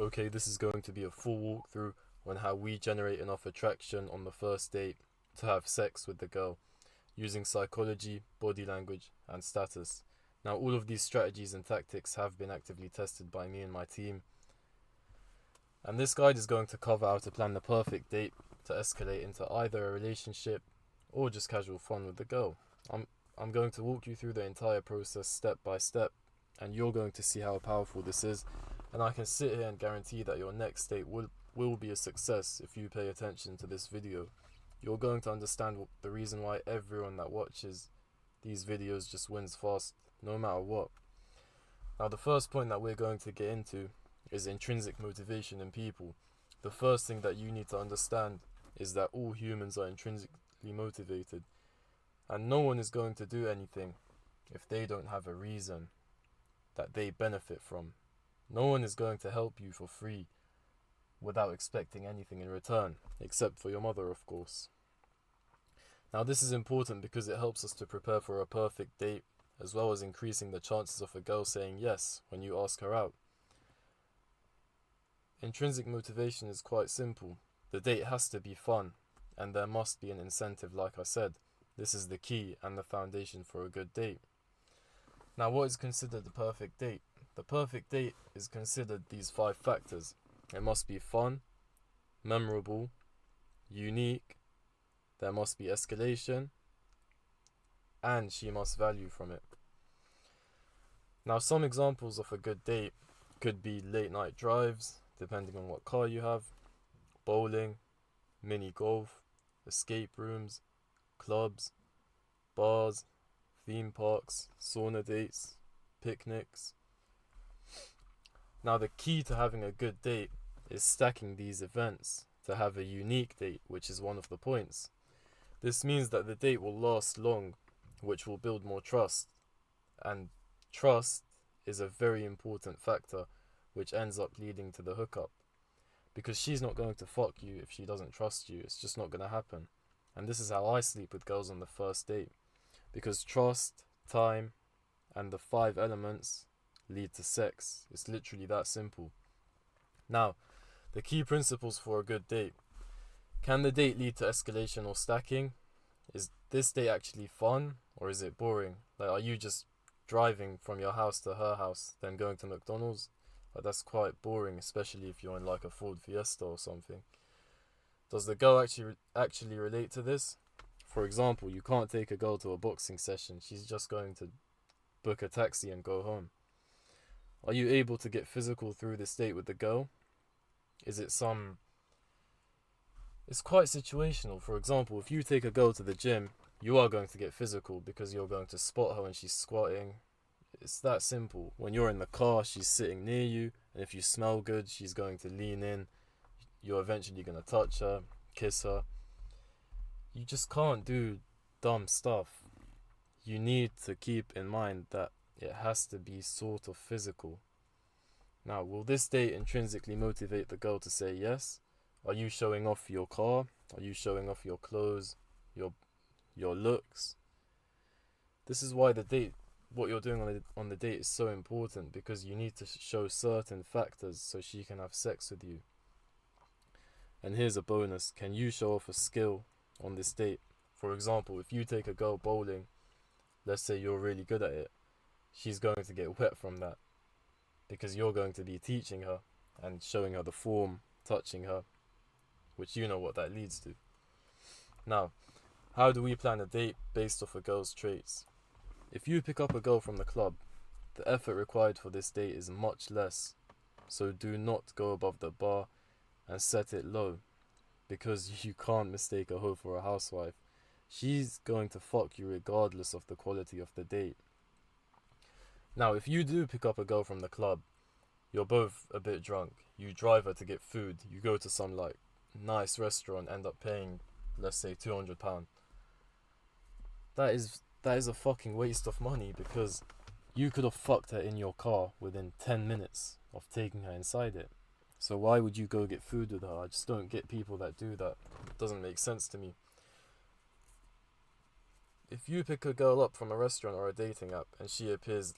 Okay, this is going to be a full walkthrough on how we generate enough attraction on the first date to have sex with the girl, using psychology, body language, and status. Now, all of these strategies and tactics have been actively tested by me and my team, and this guide is going to cover how to plan the perfect date to escalate into either a relationship or just casual fun with the girl. I'm going to walk you through the entire process step by step, and you're going to see how powerful this is. And I can sit here and guarantee that your next date will be a success if you pay attention to this video. You're going to understand the reason why everyone that watches these videos just wins fast, no matter what. Now, the first point that we're going to get into is intrinsic motivation in people. The first thing that you need to understand is that all humans are intrinsically motivated, and no one is going to do anything if they don't have a reason that they benefit from. No one is going to help you for free without expecting anything in return, except for your mother, of course. Now, this is important because it helps us to prepare for a perfect date, as well as increasing the chances of a girl saying yes when you ask her out. Intrinsic motivation is quite simple. The date has to be fun, and there must be an incentive, like I said. This is the key and the foundation for a good date. Now, what is considered the perfect date? The perfect date is considered these 5 factors. It must be fun, memorable, unique, there must be escalation, and she must value from it. Now, some examples of a good date could be late night drives, depending on what car you have, bowling, mini golf, escape rooms, clubs, bars, theme parks, sauna dates, picnics. Now, the key to having a good date is stacking these events to have a unique date, which is one of the points. This means that the date will last long, which will build more trust. And trust is a very important factor, which ends up leading to the hookup. Because she's not going to fuck you if she doesn't trust you. It's just not going to happen. And this is how I sleep with girls on the first date. Because trust, time, and the 5 elements lead to sex. It's literally that simple. Now, the key principles for a good date. Can the date lead to escalation or stacking? Is this date actually fun, or is it boring? Like, are you just driving from your house to her house, then going to McDonald's? Like, that's quite boring, especially if you're in like a Ford Fiesta or something. Does the girl actually relate to this? For example, you can't take a girl to a boxing session. She's just going to book a taxi and go home. Are you able to get physical through this date with the girl? Is it some... It's quite situational. For example, if you take a girl to the gym, you are going to get physical because you're going to spot her when she's squatting. It's that simple. When you're in the car, she's sitting near you, and if you smell good, she's going to lean in. You're eventually going to touch her, kiss her. You just can't do dumb stuff. You need to keep in mind that it has to be sort of physical. Now, will this date intrinsically motivate the girl to say yes? Are you showing off your car? Are you showing off your clothes, your looks? This is why what you're doing on the date is so important, because you need to show certain factors so she can have sex with you. And here's a bonus. Can you show off a skill on this date? For example, if you take a girl bowling, let's say you're really good at it, she's going to get wet from that because you're going to be teaching her and showing her the form, touching her, which you know what that leads to. Now, how do we plan a date based off a girl's traits? If you pick up a girl from the club, the effort required for this date is much less, so do not go above the bar and set it low, because you can't mistake a hoe for a housewife. She's going to fuck you regardless of the quality of the date. Now, if you do pick up a girl from the club, you're both a bit drunk, you drive her to get food, you go to some like nice restaurant, end up paying, let's say, £200. That is a fucking waste of money, because you could have fucked her in your car within 10 minutes of taking her inside it. So why would you go get food with her? I just don't get people that do that. It doesn't make sense to me. If you pick a girl up from a restaurant or a dating app and she appears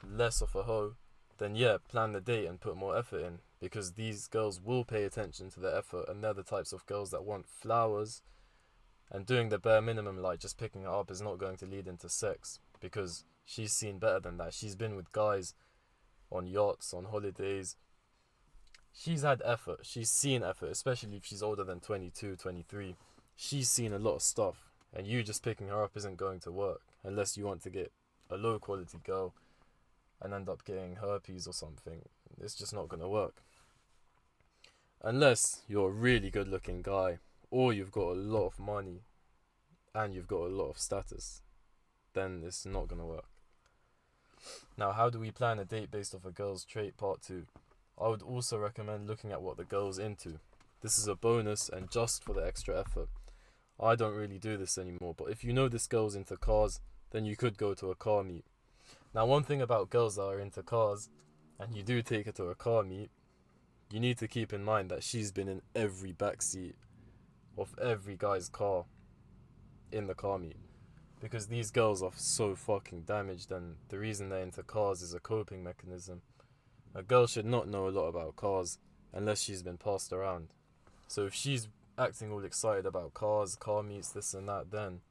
less of a hoe, then yeah, plan the date and put more effort in, because these girls will pay attention to the effort, and they're the types of girls that want flowers, and doing the bare minimum, like just picking her up, is not going to lead into sex, because she's seen better than that. She's been with guys on yachts, on holidays. She's had effort. She's seen effort, especially if she's older than 22, 23. She's seen a lot of stuff, and you just picking her up isn't going to work unless you want to get a low quality girl and end up getting herpes or something. It's just not going to work. Unless you're a really good looking guy, or you've got a lot of money and you've got a lot of status, then it's not going to work. Now, how do we plan a date based off a girl's trait? Part 2. I would also recommend looking at what the girl's into. This is a bonus and just for the extra effort. I don't really do this anymore, but if you know this girl's into cars, then you could go to a car meet. Now, one thing about girls that are into cars, and you do take her to a car meet, you need to keep in mind that she's been in every backseat of every guy's car in the car meet. Because these girls are so fucking damaged, and the reason they're into cars is a coping mechanism. A girl should not know a lot about cars unless she's been passed around. So if she's acting all excited about cars, car meets, this and that, then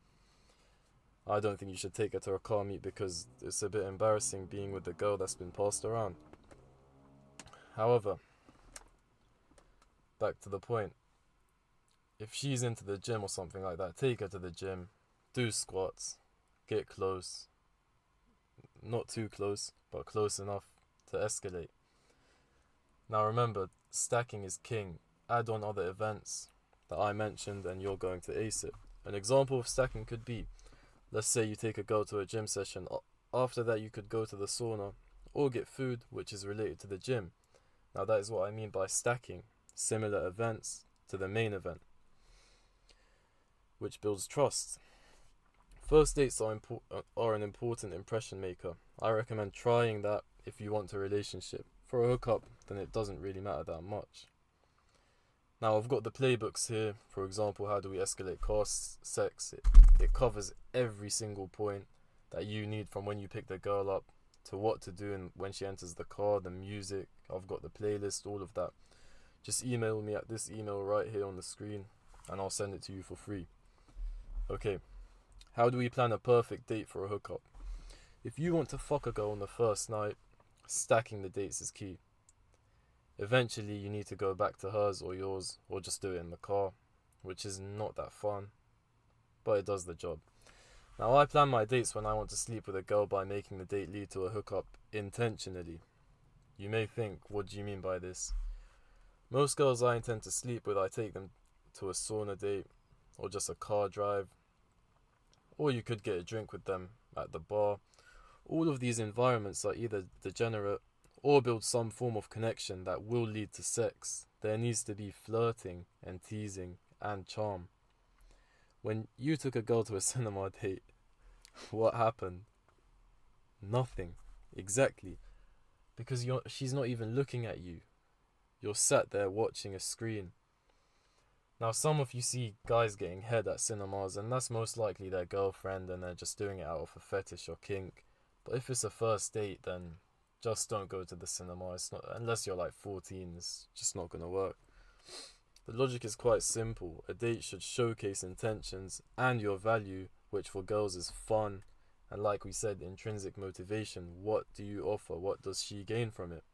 I don't think you should take her to a car meet, because it's a bit embarrassing being with the girl that's been passed around. However, back to the point. If she's into the gym or something like that, take her to the gym, do squats, get close. Not too close, but close enough to escalate. Now remember, stacking is king. Add on other events that I mentioned and you're going to ace it. An example of stacking could be, let's say you take a girl to a gym session. After that you could go to the sauna or get food which is related to the gym. Now that is what I mean by stacking. Similar events to the main event, which builds trust. First dates are an important impression maker. I recommend trying that if you want a relationship. For a hookup, then it doesn't really matter that much. Now I've got the playbooks here. For example, how do we escalate costs, sex? It covers every single point that you need, from when you pick the girl up to what to do and when she enters the car, the music. I've got the playlist, all of that. Just email me at this email right here on the screen and I'll send it to you for free. Okay, how do we plan a perfect date for a hookup? If you want to fuck a girl on the first night, stacking the dates is key. Eventually you need to go back to hers or yours, or just do it in the car, which is not that fun, but it does the job. Now I plan my dates when I want to sleep with a girl by making the date lead to a hookup intentionally. You may think, what do you mean by this? Most girls I intend to sleep with, I take them to a sauna date, or just a car drive, or you could get a drink with them at the bar. All of these environments are either degenerate or build some form of connection that will lead to sex. There needs to be flirting and teasing and charm. When you took a girl to a cinema date, what happened? Nothing. Exactly. Because she's not even looking at you. You're sat there watching a screen. Now some of you see guys getting head at cinemas, and that's most likely their girlfriend and they're just doing it out of a fetish or kink. But if it's a first date, then just don't go to the cinema. It's not, unless you're like 14, it's just not going to work. The logic is quite simple. A date should showcase intentions and your value, which for girls is fun, and like we said, intrinsic motivation. What do you offer? What does she gain from it?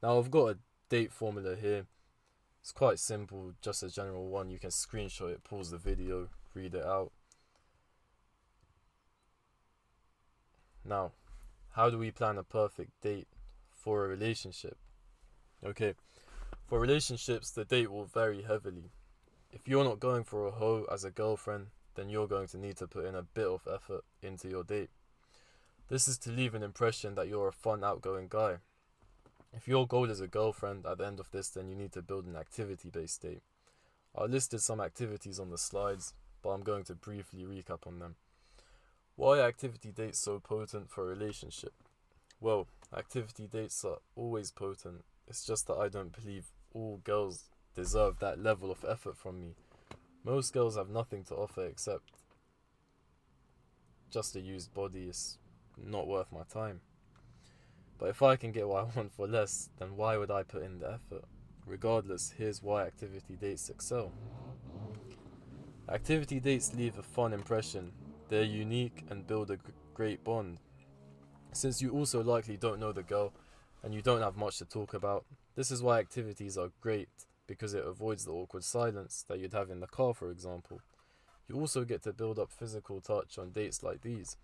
Now I've got a date formula here. It's quite simple, just a general one. You can screenshot it, pause the video, read it out. Now, how do we plan a perfect date for a relationship? Okay, for relationships, the date will vary heavily. If you're not going for a hoe as a girlfriend, then you're going to need to put in a bit of effort into your date. This is to leave an impression that you're a fun, outgoing guy. If your goal is a girlfriend at the end of this, then you need to build an activity-based date. I listed some activities on the slides, but I'm going to briefly recap on them. Why are activity dates so potent for a relationship? Well, activity dates are always potent. It's just that I don't believe all girls deserve that level of effort from me. Most girls have nothing to offer except just a used body. It's not worth my time. But if I can get what I want for less, then why would I put in the effort? Regardless, here's why activity dates excel. Activity dates leave a fun impression. They're unique and build a great bond. Since you also likely don't know the girl and you don't have much to talk about, this is why activities are great, because it avoids the awkward silence that you'd have in the car, for example. You also get to build up physical touch on dates like these.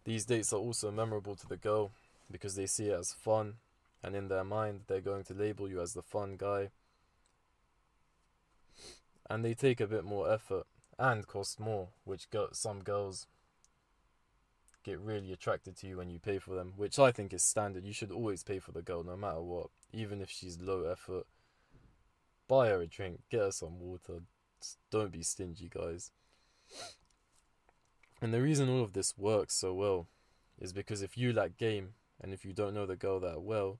These dates are also memorable to the girl because they see it as fun, and in their mind they're going to label you as the fun guy. And they take a bit more effort and cost more, which some girls get really attracted to you when you pay for them, which I think is standard. You should always pay for the girl no matter what, even if she's low effort. Buy her a drink, get her some water. Just don't be stingy, guys. And the reason all of this works so well is because if you lack game and if you don't know the girl that well,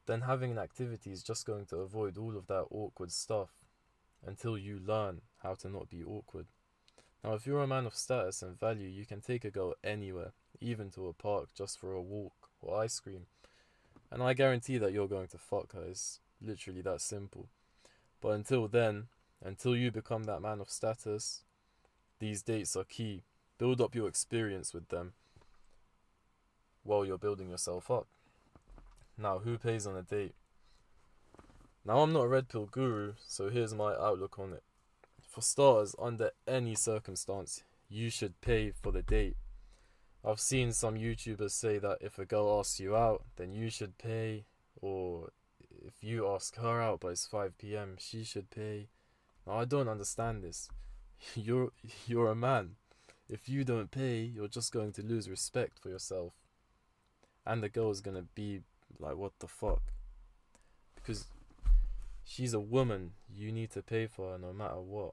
then having an activity is just going to avoid all of that awkward stuff until you learn how to not be awkward. Now, if you're a man of status and value, you can take a girl anywhere, even to a park just for a walk or ice cream. And I guarantee that you're going to fuck her. It's literally that simple. But until then, until you become that man of status, these dates are key. Build up your experience with them while you're building yourself up. Now, who pays on a date? Now, I'm not a red pill guru, so here's my outlook on it. For starters, under any circumstance, you should pay for the date. I've seen some YouTubers say that if a girl asks you out, then you should pay, or if you ask her out but it's 5 p.m, she should pay. Now, I don't understand this. You're a man. If you don't pay, you're just going to lose respect for yourself. And the girl is going to be like, what the fuck? Because she's a woman, you need to pay for her no matter what.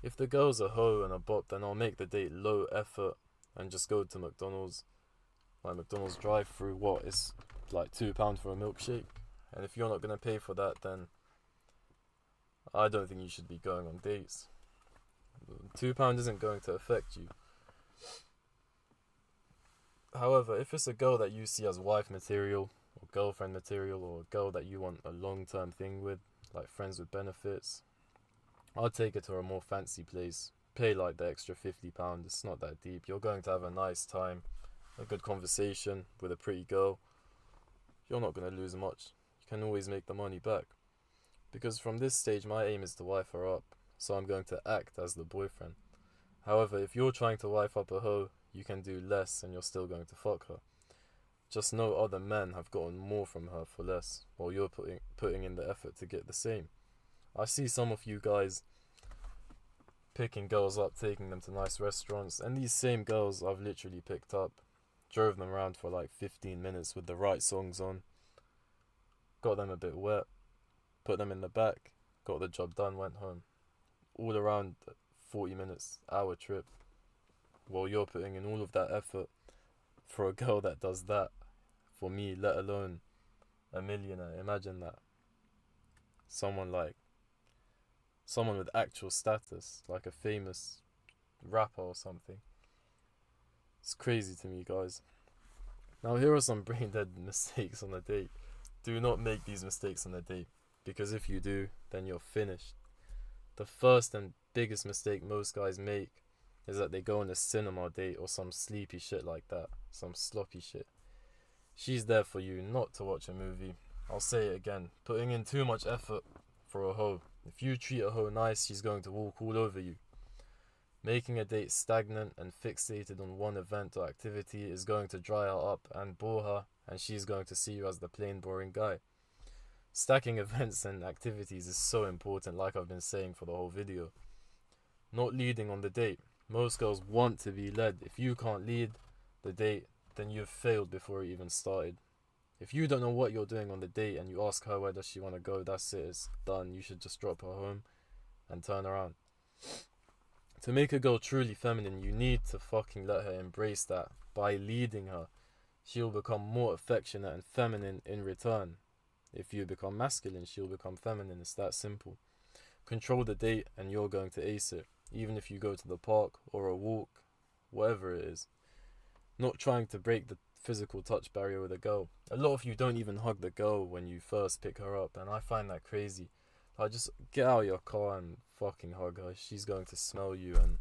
If the girl's a hoe and a bop, then I'll make the date low effort and just go to McDonald's. Like McDonald's drive-through, what? It's like £2 for a milkshake. And if you're not going to pay for that, then I don't think you should be going on dates. £2 isn't going to affect you. However, if it's a girl that you see as wife material, or girlfriend material, or a girl that you want a long-term thing with, like friends with benefits, I'll take her to a more fancy place. Pay like the extra £50, it's not that deep. You're going to have a nice time, a good conversation with a pretty girl. You're not going to lose much. You can always make the money back. Because from this stage, my aim is to wife her up, so I'm going to act as the boyfriend. However, if you're trying to wife up a hoe, you can do less and you're still going to fuck her. Just know other men have gotten more from her for less, while you're putting in the effort to get the same. I see some of you guys picking girls up, taking them to nice restaurants, and these same girls I've literally picked up, drove them around for like 15 minutes with the right songs on, got them a bit wet, put them in the back, got the job done, went home. All around 40 minutes, hour trip, while you're putting in all of that effort for a girl that does that for me, let alone a millionaire. Imagine that. Someone with actual status, like a famous rapper or something. It's crazy to me, guys. Now, here are some brain dead mistakes on a date. Do not make these mistakes on a date, because if you do, then you're finished. The first and biggest mistake most guys make is that they go on a cinema date or some sleepy shit like that, some sloppy shit. She's there for you, not to watch a movie. I'll say it again, putting in too much effort for a hoe. If you treat a hoe nice, she's going to walk all over you. Making a date stagnant and fixated on one event or activity is going to dry her up and bore her, and she's going to see you as the plain boring guy. Stacking events and activities is so important, like I've been saying for the whole video. Not leading on the date. Most girls want to be led. If you can't lead the date, then you've failed before it even started. If you don't know what you're doing on the date and you ask her where does she want to go, that's it, it's done. You should just drop her home and turn around. To make a girl truly feminine, you need to fucking let her embrace that. By leading her, she'll become more affectionate and feminine in return. If you become masculine, she'll become feminine. It's that simple. Control the date and you're going to ace it. Even if you go to the park or a walk, whatever it is. not trying to break the physical touch barrier with a girl. A lot of you don't even hug the girl when you first pick her up, and I find that crazy. Like, just get out of your car and fucking hug her. She's going to smell you, and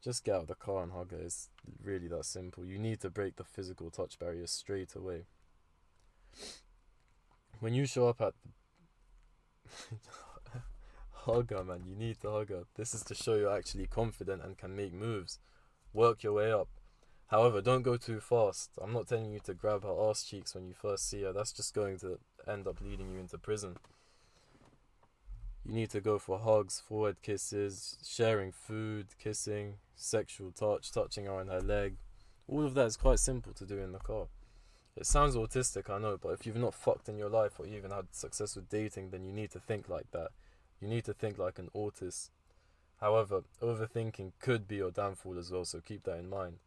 just get out of the car and hug her. It's really that simple. You need to break the physical touch barrier straight away. When you show up at hug her, man. You need to hug her. This is to show you're actually confident and can make moves. Work your way up. However, don't go too fast. I'm not telling you to grab her ass cheeks when you first see her. That's just going to end up leading you into prison. You need to go for hugs, forward kisses, sharing food, kissing, sexual touch, touching her on her leg. All of that is quite simple to do in the car. It sounds autistic, I know, but if you've not fucked in your life or even had success with dating, then you need to think like that. You need to think like an autist. However, overthinking could be your downfall as well, so keep that in mind.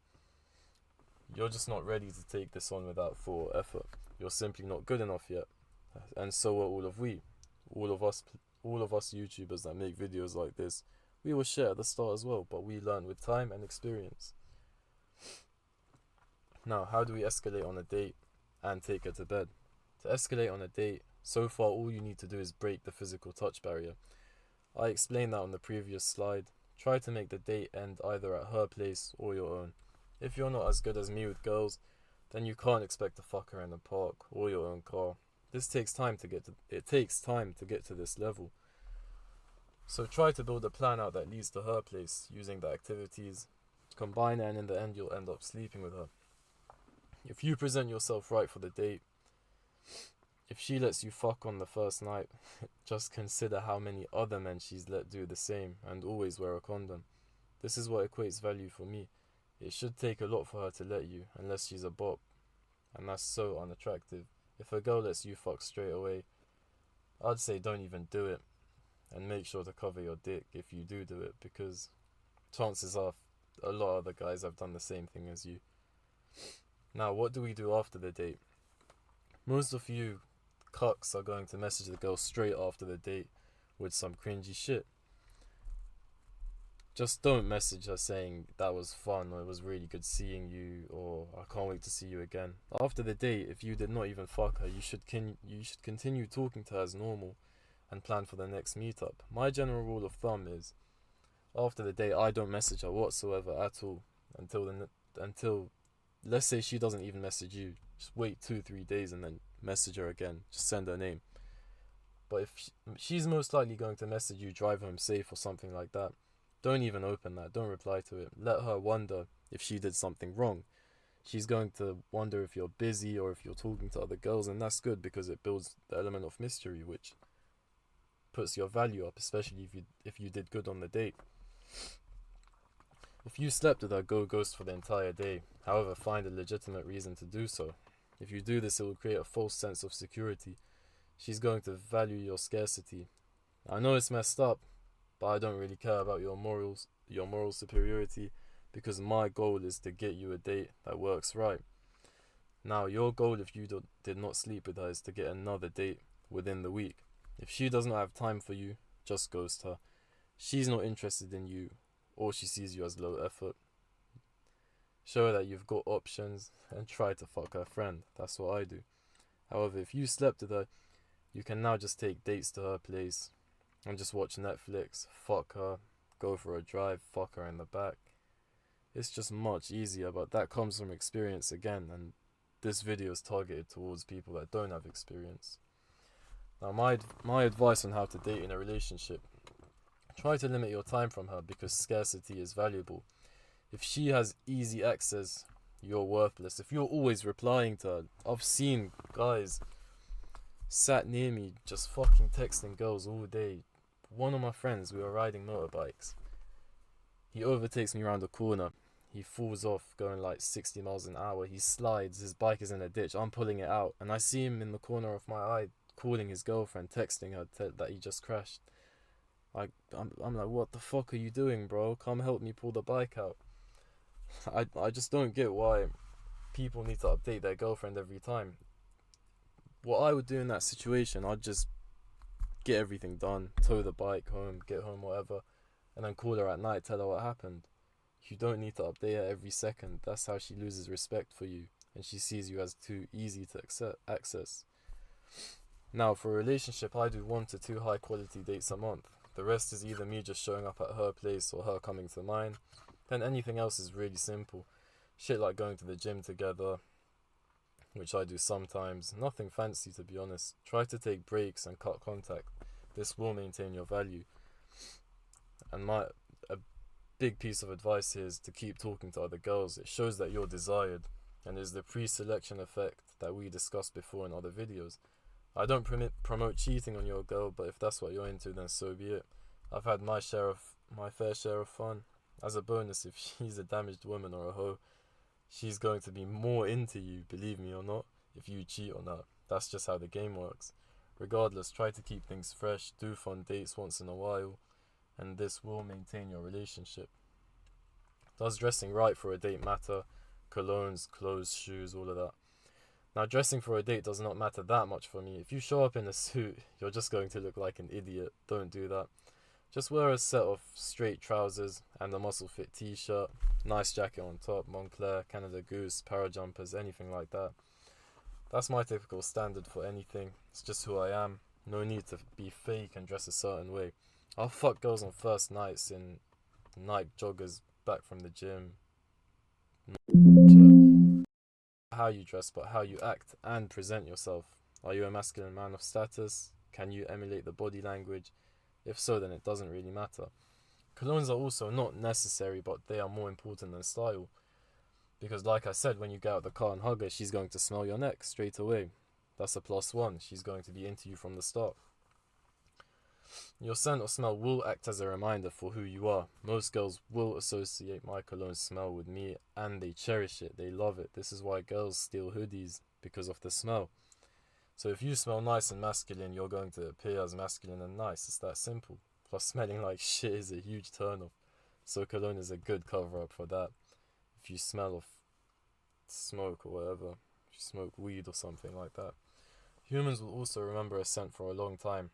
You're just not ready to take this on without thought or effort. You're simply not good enough yet. And so are all of we. All of us YouTubers that make videos like this. We were shit at the start as well, but we learn with time and experience. Now, how do we escalate on a date and take her to bed? To escalate on a date, so far all you need to do is break the physical touch barrier. I explained that on the previous slide. Try to make the date end either at her place or your own. If you're not as good as me with girls, then you can't expect to fuck her in the park or your own car. It takes time to get to this level. So try to build a plan out that leads to her place, using the activities, combine it, and in the end you'll end up sleeping with her. If you present yourself right for the date, if she lets you fuck on the first night, just consider how many other men she's let do the same, and always wear a condom. This is what equates value for me. It should take a lot for her to let you, unless she's a bop, and that's so unattractive. If a girl lets you fuck straight away, I'd say don't even do it, and make sure to cover your dick if you do it, because chances are a lot of other guys have done the same thing as you. Now, what do we do after the date? Most of you cucks are going to message the girl straight after the date with some cringy shit. Just don't message her saying that was fun, or it was really good seeing you, or I can't wait to see you again. After the date, if you did not even fuck her, you should continue talking to her as normal and plan for the next meetup. My general rule of thumb is, after the date, I don't message her whatsoever at all until let's say she doesn't even message you. Just wait 2-3 days and then message her again. Just send her name. But if she's most likely going to message you, drive home safe or something like that, don't even open that. Don't reply to it. Let her wonder if she did something wrong. She's going to wonder if you're busy or if you're talking to other girls, and that's good because it builds the element of mystery, which puts your value up, especially if you did good on the date. If you slept with her, go ghost for the entire day. However, find a legitimate reason to do so. If you do this, it will create a false sense of security. She's going to value your scarcity. I know it's messed up, but I don't really care about your moral superiority, because my goal is to get you a date that works right. Now, your goal if you did not sleep with her is to get another date within the week. If she does not have time for you, just ghost her. She's not interested in you, or she sees you as low effort. Show her that you've got options and try to fuck her friend. That's what I do. However, if you slept with her, you can now just take dates to her place and just watch Netflix, fuck her, go for a drive, fuck her in the back. It's just much easier, but that comes from experience again, and this video is targeted towards people that don't have experience. Now, my advice on how to date in a relationship: try to limit your time from her, because scarcity is valuable. If she has easy access, you're worthless. If you're always replying to her, I've seen guys sat near me just fucking texting girls all day. One of my friends, we were riding motorbikes. He overtakes me around the corner. He falls off going like 60 miles an hour. He slides, his bike is in a ditch. I'm pulling it out, and I see him in the corner of my eye calling his girlfriend, texting her that he just crashed. I'm like, what the fuck are you doing, bro? Come help me pull the bike out. I just don't get why people need to update their girlfriend every time. What I would do in that situation, I'd just get everything done, tow the bike home, get home, whatever, and then call her at night, tell her what happened. You don't need to update her every second. That's how she loses respect for you, and she sees you as too easy to access. Now, for a relationship, I do 1 to 2 high quality dates a month. The rest is either me just showing up at her place or her coming to mine. Then anything else is really simple. Shit like going to the gym together, which I do sometimes. Nothing fancy, to be honest. Try to take breaks and cut contact. This will maintain your value. And a big piece of advice here is to keep talking to other girls. It shows that you're desired, and is the pre-selection effect that we discussed before in other videos. I don't promote cheating on your girl, but if that's what you're into, then so be it. I've had my fair share of fun. As a bonus, if she's a damaged woman or a hoe, she's going to be more into you, believe me or not, if you cheat on her. That's just how the game works. Regardless, try to keep things fresh, do fun dates once in a while, and this will maintain your relationship. Does dressing right for a date matter? Colognes, clothes, shoes, all of that. Now, dressing for a date does not matter that much for me. If you show up in a suit, you're just going to look like an idiot. Don't do that. Just wear a set of straight trousers and a muscle fit t-shirt, nice jacket on top, Moncler, Canada Goose, parajumpers, anything like that. That's my typical standard for anything. It's just who I am. No need to be fake and dress a certain way. I'll fuck girls on first nights in Nike joggers back from the gym. How you dress, but how you act and present yourself. Are you a masculine man of status? Can you emulate the body language? If so, then it doesn't really matter. Colognes are also not necessary, but they are more important than style. Because like I said, when you get out of the car and hug her, she's going to smell your neck straight away. That's a +1. She's going to be into you from the start. Your scent or smell will act as a reminder for who you are. Most girls will associate my cologne smell with me, and they cherish it. They love it. This is why girls steal hoodies, because of the smell. So if you smell nice and masculine, you're going to appear as masculine and nice. It's that simple. Plus, smelling like shit is a huge turn-off. So cologne is a good cover-up for that. If you smell of smoke or whatever, if you smoke weed or something like that. Humans will also remember a scent for a long time.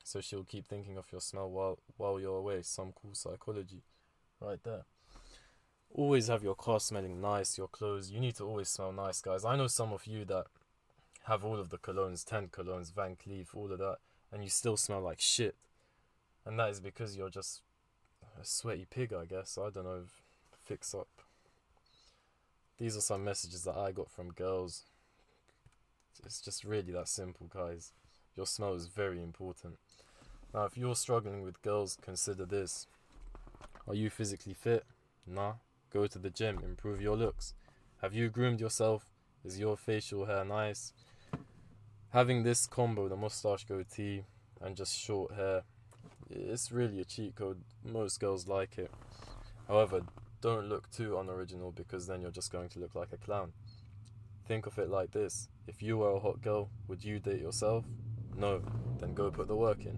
So she'll keep thinking of your smell while you're away. Some cool psychology right there. Always have your car smelling nice, your clothes. You need to always smell nice, guys. I know some of you that have all of the colognes, 10 colognes, Van Cleef, all of that, and you still smell like shit. And that is because you're just a sweaty pig, I guess. I don't know. Fix up. These are some messages that I got from girls. It's just really that simple, guys. Your smell is very important. Now, if you're struggling with girls, consider this. Are you physically fit? Nah. Go to the gym, improve your looks. Have you groomed yourself? Is your facial hair nice? Having this combo, the mustache goatee and just short hair, it's really a cheat code. Most girls like it. However, don't look too unoriginal, because then you're just going to look like a clown. Think of it like this. If you were a hot girl, would you date yourself? No. Then go put the work in.